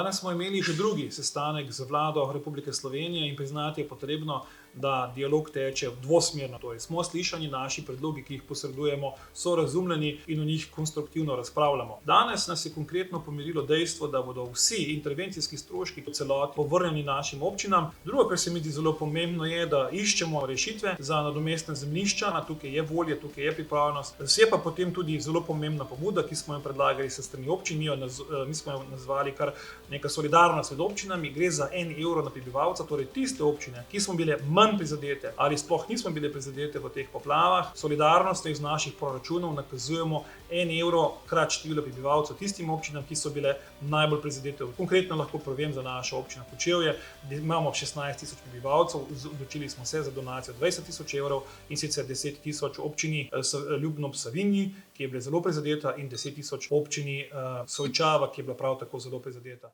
Danes smo imeli že drugi sestanek z vlado Republike Slovenije in priznati je potrebno, da dialog teče dvosmerno. Torej, smo slišani, naši predlogi, ki jih posredujemo, so razumljeni in o njih konstruktivno razpravljamo. Danes nas je konkretno pomirilo dejstvo, da bodo vsi intervencijski stroški v celoti povrnjeni našim občinam. Drugo, kar se mi zdi zelo pomembno, je, da iščemo rešitve za nadomestna zemljišča. Tukaj je volja, tukaj je pripravljenost. Je pa potem tudi zelo pomembna pobuda, ki smo jo predlagali s strani občin. Mi smo jo nazvali kar neka solidarnost med občinami. Gre za 1 evro na prebivalca, torej tiste občine, ki smo bile manj prizadete ali sploh nismo bile prizadete v teh poplavah. Solidarnostno iz naših proračunov nakazujemo 1 evro krat število prebivalcev tistim občinam, ki so bile najbolj prizadete. Konkretno lahko povem za našo občino Kočevje, imamo 16.000 prebivalcev, odločili smo se za donacijo 20.000 evrov in sicer 10.000 občini Ljubno ob Savinji, ki je bila zelo prizadeta, in 10.000 občini Solčava, ki je bila prav tako zelo prizadeta.